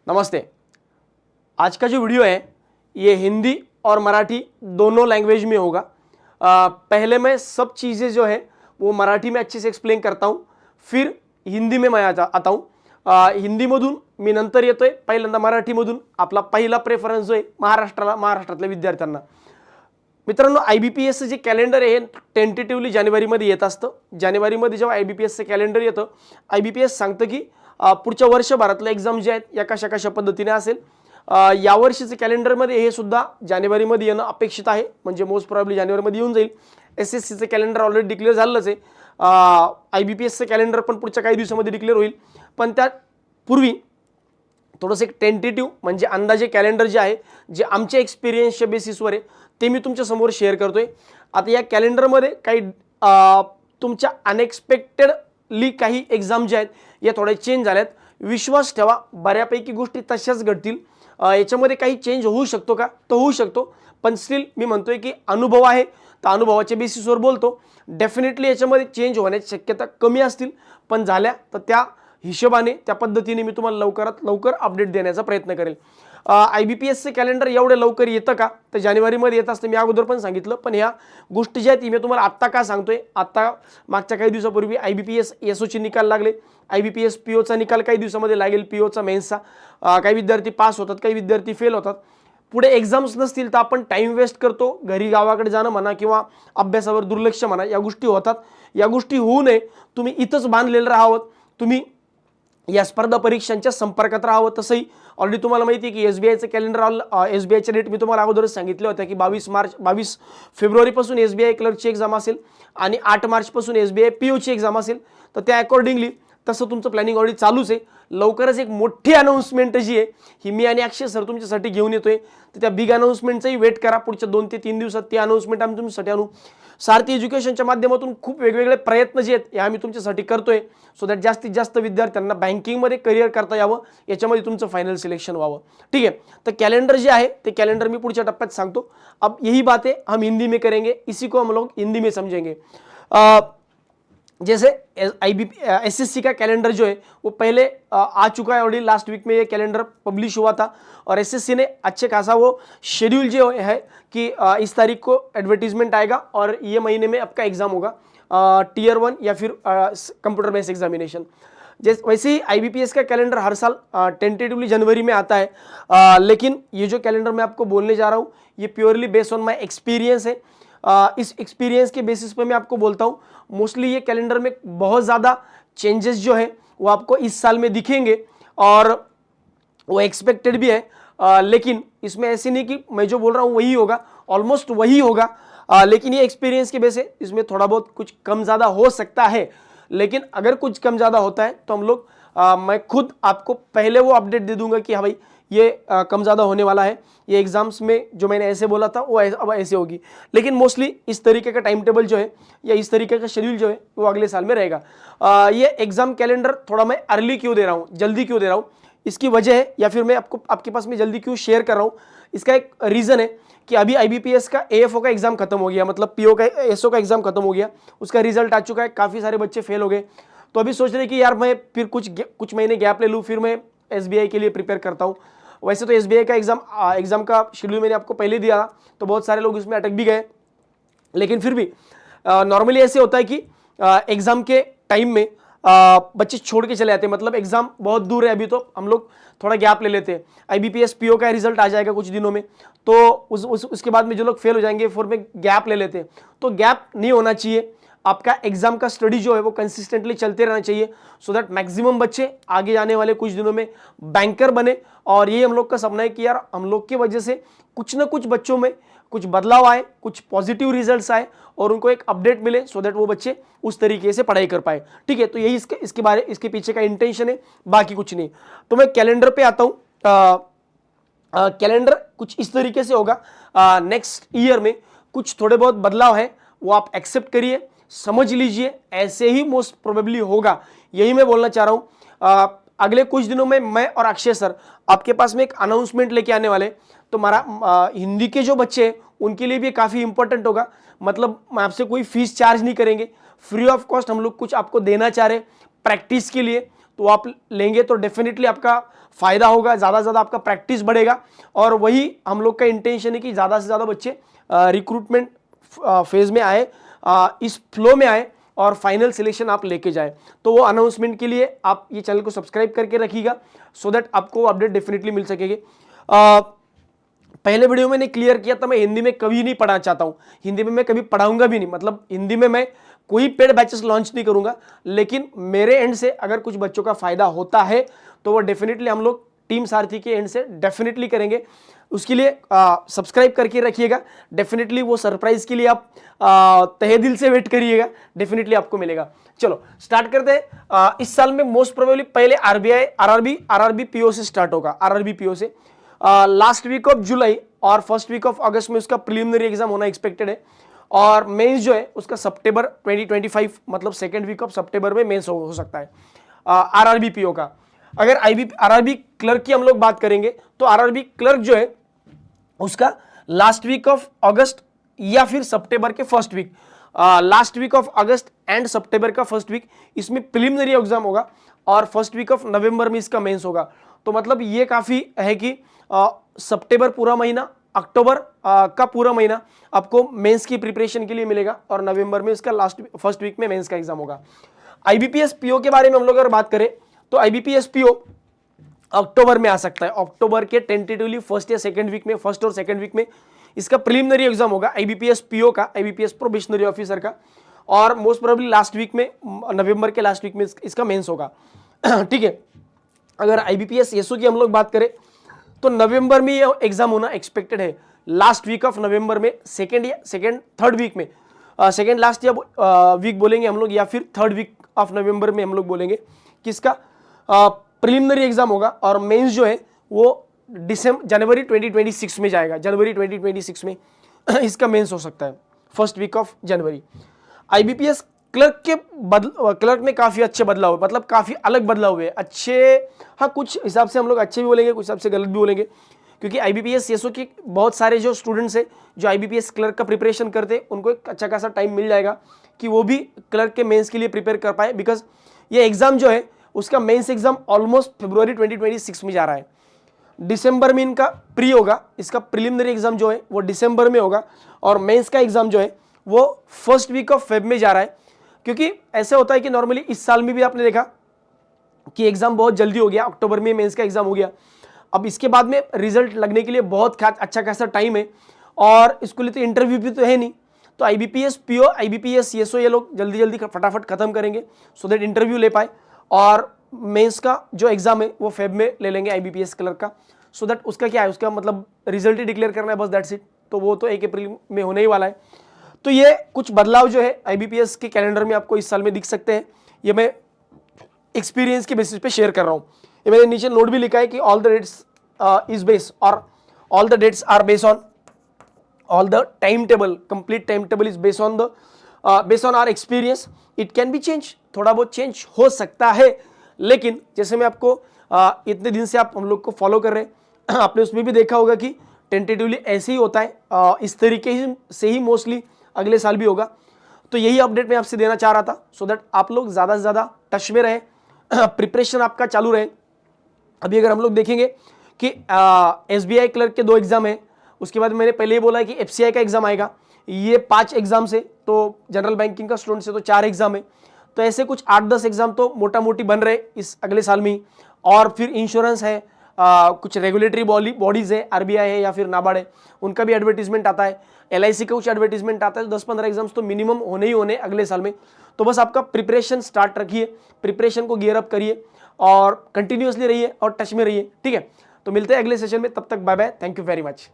नमस्ते। आज का जो वीडियो है ये हिंदी और मराठी दोनों लैंग्वेज में होगा। पहले मैं सब चीज़ें जो है वो मराठी में अच्छे से एक्सप्लेन करता हूँ, फिर हिंदी में मैं आता हूँ। हिंदीमधून मी नंतर येतोय, पहिल्यांदा मराठीमधून आपला पहिला प्रेफरन्स जो आहे महाराष्ट्रातल्या विद्यार्थ्यांना। मित्रांनो, IBPS जे कॅलेंडर आहे टेंटेटिव्हली जानेवारीमध्ये येत असतं। जानेवारीमध्ये जेव्हा IBPS कॅलेंडर येतं, IBPS सांगतं की पुढच्या वर्षभरातले एक्झाम जे आहेत या कशा पद्धतीने असेल। यावर्षीचे कॅलेंडरमध्ये हे सुद्धा जानेवारीमध्ये येणं अपेक्षित आहे, म्हणजे मोस्ट प्रोबॅबली जानेवारीमध्ये येऊन जाईल। SSCचं कॅलेंडर ऑलरेडी डिक्लेअर झालेलंच आहे। IBPSचं कॅलेंडर पण पुढच्या काही दिवसामध्ये डिक्लेअर होईल, पण त्यापूर्वी थोडंसं एक टेंटेटिव्ह म्हणजे अंदाजे कॅलेंडर जे आहे, जे आमच्या एक्सपिरियन्सच्या बेसिसवर आहे, ते मी तुमच्या समोर शेअर करतोय। आता या कॅलेंडरमध्ये काही तुमच्या अनएक्सपेक्टेडली काही एक्झाम जे आहेत या थोड्या चेंज झाल्यात। विश्वास ठेवा, बऱ्यापैकी गोष्टी तशाच घडतील। याच्यामध्ये काही चेंज होऊ शकतो का? तो होऊ शकतो, पण स्टिल मी म्हणतोय की अनुभव आहे, तर अनुभवाच्या बेसिसवर बोलतो। डेफिनेटली याच्यामध्ये चेंज होण्याची शक्यता कमी असतील, पण झाल्या तर त्या हिशोबाने त्या पद्धतीने मी तुम्हाला लवकरात लवकर अपडेट देण्याचा प्रयत्न करेल। IBPSचे कॅलेंडर एवढे लवकर येतं का? तर जानेवारीमध्ये येत असतं, मी अगोदर पण सांगितलं। पण ह्या गोष्टी ज्या आहेत मी तुम्हाला आत्ता का सांगतोय, आत्ता मागच्या काही दिवसापूर्वी IBPS SOचे निकाल लागले। IBPS POचा निकाल काही दिवसामध्ये लागेल, POचा मेन्सचा। काही विद्यार्थी पास होतात, काही विद्यार्थी फेल होतात। पुढे एक्झाम्स नसतील तर आपण टाइम वेस्ट करतो, घरी गावाकडे जाणं म्हणा किंवा अभ्यासावर दुर्लक्ष म्हणा, या गोष्टी होतात। या गोष्टी होऊ नये, तुम्ही इथंच बांधलेलं राहावं, तुम्ही या स्पर्धा परीक्षांच्या संपर्कात राहावं। तसंही ऑलरेडी तुम्हाला माहिती आहे की SBIचं कॅलेंडर SBIच्या डेट मी तुम्हाला अगोदरच सांगितल्या होत्या की 22 फेब्रुवारीपासून SBI क्लर्कची एक्झाम असेल आणि 8 मार्चपासून SBI POची एक्झाम असेल। तर त्या अकॉर्डिंगली तसं तुमचं प्लॅनिंग ऑलरेडी चालूच आहे। लवकरच एक मोठी अनाउन्समेंट जी आहे ही मी आणि अक्षय सर तुमच्यासाठी घेऊन येतोय, तर त्या बिग अनाउन्समेंटचाही वेट करा। पुढच्या 2 ते 3 दिवसात ती अनाउन्समेंट आम्ही तुमच्यासाठी आणू। सारथी एज्युकेशनच्या माध्यमातून खूप वेगवेगळे प्रयत्न जे आहेत हे आम्ही तुमच्यासाठी करतोय, सो दॅट जास्तीत जास्त विद्यार्थ्यांना बँकिंगमध्ये करिअर करता यावं, याच्यामध्ये तुमचं फायनल सिलेक्शन व्हावं। ठीक है, तर कॅलेंडर जे आहे ते कॅलेंडर मी पुढच्या टप्प्यात सांगतो। अब यही बातें हम हिंदी में करेंगे, इसी को हम लोग हिंदी में समझेंगे। जैसे SSC का कैलेंडर जो है वो पहले आ चुका है ऑलरेडी। लास्ट वीक में ये कैलेंडर पब्लिश हुआ था और SSC ने अच्छे खासा वो शेड्यूल जो है कि इस तारीख को एडवर्टीजमेंट आएगा और ये महीने में आपका एग्जाम होगा, Tier 1 या फिर कंप्यूटर बेस्ड एग्जामिनेशन। जैसे वैसे ही IBPS का कैलेंडर हर साल टेंटेटिवली जनवरी में आता है, लेकिन ये जो कैलेंडर मैं आपको बोलने जा रहा हूँ ये purely based on my experience है। इस एक्सपीरियंस के बेसिस पे मैं आपको बोलता हूँ, मोस्टली ये कैलेंडर में बहुत ज़्यादा चेंजेस जो है वो आपको इस साल में दिखेंगे और वो एक्सपेक्टेड भी है। लेकिन इसमें ऐसे नहीं कि मैं जो बोल रहा हूँ वही होगा, ऑलमोस्ट वही होगा। लेकिन ये एक्सपीरियंस के बेस है, इसमें थोड़ा बहुत कुछ कम ज़्यादा हो सकता है। लेकिन अगर कुछ कम ज़्यादा होता है तो हम लोग मैं खुद आपको पहले वो अपडेट दे दूंगा कि हाँ भाई ये कम ज़्यादा होने वाला है, ये एग्जाम्स में जो मैंने ऐसे बोला था वो अब ऐसे होगी। लेकिन मोस्टली इस तरीके का टाइम टेबल जो है या इस तरीके का शेड्यूल जो है वो अगले साल में रहेगा। ये एग्जाम कैलेंडर थोड़ा मैं अर्ली क्यों दे रहा हूँ, जल्दी क्यों दे रहा हूँ, इसकी वजह है या फिर मैं आपके पास में जल्दी क्यों शेयर कर रहा हूँ, इसका एक रीज़न है कि अभी IBPS का AFO का एग्जाम खत्म हो गया, मतलब PO का SO का एग्जाम खत्म हो गया, उसका रिजल्ट आ चुका है। काफ़ी सारे बच्चे फेल हो गए, तो अभी सोच रहे कि यार मैं फिर कुछ महीने गैप ले लूँ, फिर मैं SBI के लिए प्रिपेयर करता हूँ। वैसे तो SBI का एग्जाम का शेड्यूल मैंने आपको पहले दिया, तो बहुत सारे लोग इसमें अटक भी गए। लेकिन फिर भी नॉर्मली ऐसे होता है कि एग्जाम के टाइम में बच्चे छोड़ के चले जाते हैं, मतलब एग्जाम बहुत दूर है अभी, तो हम लोग थोड़ा गैप ले लेते हैं। IBPS PO का रिजल्ट आ जाएगा कुछ दिनों में, तो उसके बाद में जो लोग फेल हो जाएंगे फिर में गैप ले लेते हैं। तो गैप नहीं होना चाहिए, आपका एग्जाम का स्टडी जो है वो कंसिस्टेंटली चलते रहना चाहिए, सो दैट मैक्सिमम बच्चे आगे जाने वाले कुछ दिनों में बैंकर बने। और ये हम लोग का सपना है कि यार हम लोग की वजह से कुछ ना कुछ बच्चों में कुछ बदलाव आए, कुछ पॉजिटिव रिजल्ट्स आए और उनको एक अपडेट मिले, सो दैट वो बच्चे उस तरीके से पढ़ाई कर पाए। ठीक है, तो यही इसके पीछे का इंटेंशन है, बाकी कुछ नहीं। तो मैं कैलेंडर पे आता हूँ। कैलेंडर कुछ इस तरीके से होगा। नेक्स्ट ईयर में कुछ थोड़े बहुत बदलाव है, वो आप एक्सेप्ट करिए, समझ लीजिए, ऐसे ही मोस्ट प्रोबेबली होगा, यही मैं बोलना चाह रहा हूं। अगले कुछ दिनों में मैं और अक्षय सर आपके पास में एक अनाउंसमेंट लेके आने वाले, तो हमारा हिंदी के जो बच्चे हैं उनके लिए भी काफ़ी इंपॉर्टेंट होगा। मतलब मैं आपसे कोई फीस चार्ज नहीं करेंगे, फ्री ऑफ कॉस्ट हम लोग कुछ आपको देना चाह रहे प्रैक्टिस के लिए। तो आप लेंगे तो डेफिनेटली आपका फ़ायदा होगा, ज़्यादा से ज़्यादा आपका प्रैक्टिस बढ़ेगा। और वही हम लोग का इंटेंशन है कि ज़्यादा से ज़्यादा बच्चे रिक्रूटमेंट फेज़ में आए, इस फ्लो में आए और फाइनल सिलेक्शन आप लेके जाए। तो वो अनाउंसमेंट के लिए आप ये चैनल को सब्सक्राइब करके रखिएगा, सो दैट आपको अपडेट डेफिनेटली मिल सकेगी। पहले वीडियो में मैंने क्लियर किया था, मैं हिंदी में कभी नहीं पढ़ाना चाहता हूँ, हिंदी में मैं कभी पढ़ाऊंगा भी नहीं, मतलब हिंदी में मैं कोई पेड बैचेस लॉन्च नहीं करूंगा। लेकिन मेरे एंड से अगर कुछ बच्चों का फायदा होता है तो वो डेफिनेटली हम लोग टीम सारथी के एंड से डेफिनेटली करेंगे। उसके लिए सब्सक्राइब करके रखिएगा, डेफिनेटली वो सरप्राइज के लिए आप तहे दिल से वेट करिएगा, डेफिनेटली आपको मिलेगा। चलो स्टार्ट करते हैं। इस साल में मोस्ट प्रोबेबली पहले आरआरबी पीओ से स्टार्ट होगा, आरआरबी पीओ से लास्ट वीक ऑफ जुलाई और फर्स्ट वीक ऑफ अगस्त में उसका प्रिलिमिनरी एग्जाम होना एक्सपेक्टेड है। और मेंस जो है उसका सितंबर 2025 मतलब सेकेंड वीक ऑफ सितंबर में मेंस हो सकता है आरआरबी पीओ का। अगर आरआरबी क्लर्क की हम लोग बात करेंगे तो आरआरबी क्लर्क जो है उसका लास्ट वीक ऑफ अगस्त या फिर सितंबर के first week, last week of August and सितंबर का फर्स्ट वीक इसमें प्रिलिमिनरी एग्जाम होगा और फर्स्ट वीक ऑफ नवंबर में इसका मेंस होगा। तो मतलब ये काफ़ी है कि सितंबर पूरा महीना, अक्टूबर का पूरा महीना आपको मेंस की प्रिपरेशन के लिए मिलेगा और नवंबर में इसका फर्स्ट वीक में मेंस का एग्जाम होगा। आईबीपीएस पीओ के बारे में हम लोग अगर बात करें तो आईबीपीएस पीओ अक्टूबर में आ सकता है, अक्टूबर के टेंटेटिवली फर्स्ट या सेकंड वीक में, फर्स्ट और सेकंड वीक में इसका प्रिलिमिनरी एग्जाम होगा आईबीपीएस पीओ का, आईबीपीएस प्रोबेशनरी ऑफिसर का। और मोस्ट प्रोबेबली लास्ट वीक में, नवंबर के लास्ट वीक में इसका मेंस होगा। ठीक है। अगर आईबीपीएस एसओ की हम लोग बात करें तो नवंबर में ये एग्जाम होना एक्सपेक्टेड है, लास्ट वीक ऑफ नवंबर में, सेकेंड थर्ड वीक में, सेकेंड लास्ट या वीक बोलेंगे हम लोग या फिर थर्ड वीक ऑफ नवंबर में हम लोग बोलेंगे कि इसका प्रिलिमिनरी एग्जाम होगा। और मेंस जो है वो जनवरी 2026 में जाएगा, जनवरी 2026 में इसका मेंस हो सकता है, फर्स्ट वीक ऑफ जनवरी। आईबीपीएस क्लर्क में काफ़ी अच्छे बदलाव हुए, मतलब काफ़ी अलग बदलाव हुए, अच्छे, हाँ कुछ हिसाब से हम लोग अच्छे भी बोलेंगे, कुछ हिसाब से गलत भी बोलेंगे, क्योंकि आईबीपीएस एसओ के बहुत सारे जो स्टूडेंट्स हैं जो आईबीपीएस क्लर्क का प्रिपरेशन करते हैं उनको एक अच्छा खासा टाइम मिल जाएगा कि वो भी क्लर्क के मेंस के लिए प्रिपेयर कर पाए। बिकॉज ये एग्जाम जो है उसका मेंस एग्जाम ऑलमोस्ट फरवरी 2026 में जा रहा है, दिसंबर में इनका प्री होगा, इसका प्रिलिमिनरी एग्जाम जो है वो दिसंबर में होगा और मेंस का एग्जाम जो है वो फर्स्ट वीक ऑफ फेब में जा रहा है। क्योंकि ऐसे होता है कि नॉर्मली इस साल में भी आपने देखा कि एग्जाम बहुत जल्दी हो गया, अक्टूबर में मेंस का एग्जाम हो गया। अब इसके बाद में रिजल्ट लगने के लिए बहुत अच्छा खासा टाइम है और इसको लिए तो इंटरव्यू भी तो है नहीं, तो आईबीपीएस पीओ, आईबीपीएस सीएसओ ये लोग जल्दी जल्दी फटाफट खत्म करेंगे सो दैट इंटरव्यू ले पाए और मेंस का जो एग्जाम है वो फेब में ले लेंगे आईबीपीएस क्लर्क का, सो दैट उसका क्या है, उसका मतलब रिजल्ट ही डिक्लेयर करना है बस, दैट्स इट। तो वो तो 1 अप्रैल में होने ही वाला है। तो ये कुछ बदलाव जो है आईबीपीएस के कैलेंडर में आपको इस साल में दिख सकते हैं, ये मैं एक्सपीरियंस के बेसिस पे शेयर कर रहा हूँ। ये मैंने नीचे नोट भी लिखा है कि all the dates is based और all the dates are based on all the timetable, complete timetable is based on our experience. It can be change, थोड़ा बहुत चेंज हो सकता है, लेकिन जैसे मैं आपको इतने दिन से आप हम लोग को फॉलो कर रहे हैं, आपने उसमें भी देखा होगा कि टेंटेटिवली ऐसे ही होता है, इस तरीके से ही मोस्टली अगले साल भी होगा। तो यही अपडेट मैं आपसे देना चाह रहा था, सो दैट आप लोग ज़्यादा से ज़्यादा टच में रहें, प्रिपरेशन आपका चालू रहे। अभी अगर हम लोग देखेंगे कि एसबीआई क्लर्क के 2 एग्जाम है, उसके बाद मैंने पहले ही बोला है कि एफसीआई का एग्जाम आएगा, ये 5 एग्जाम से, तो जनरल बैंकिंग का स्टूडेंट से तो 4 एग्जाम है, तो ऐसे कुछ 8-10 एग्जाम तो मोटा मोटी बन रहे इस अगले साल में ही। और फिर इंश्योरेंस है, कुछ रेगुलेटरी बॉडीज है, आरबीआई है या फिर नाबार्ड है, उनका भी एडवर्टीजमेंट आता है, एलआईसी का कुछ एडवर्टीजमेंट आता है। 10-15 एग्जाम्स तो मिनिमम होने ही होने अगले साल में। तो बस आपका प्रिपरेशन स्टार्ट रखिए, प्रिपरेशन को गियर अप करिए और कंटिन्यूसली रहिए और टच में रहिए, ठीक है। तो मिलते हैं अगले सेशन में, तब तक bye bye, thank you very much.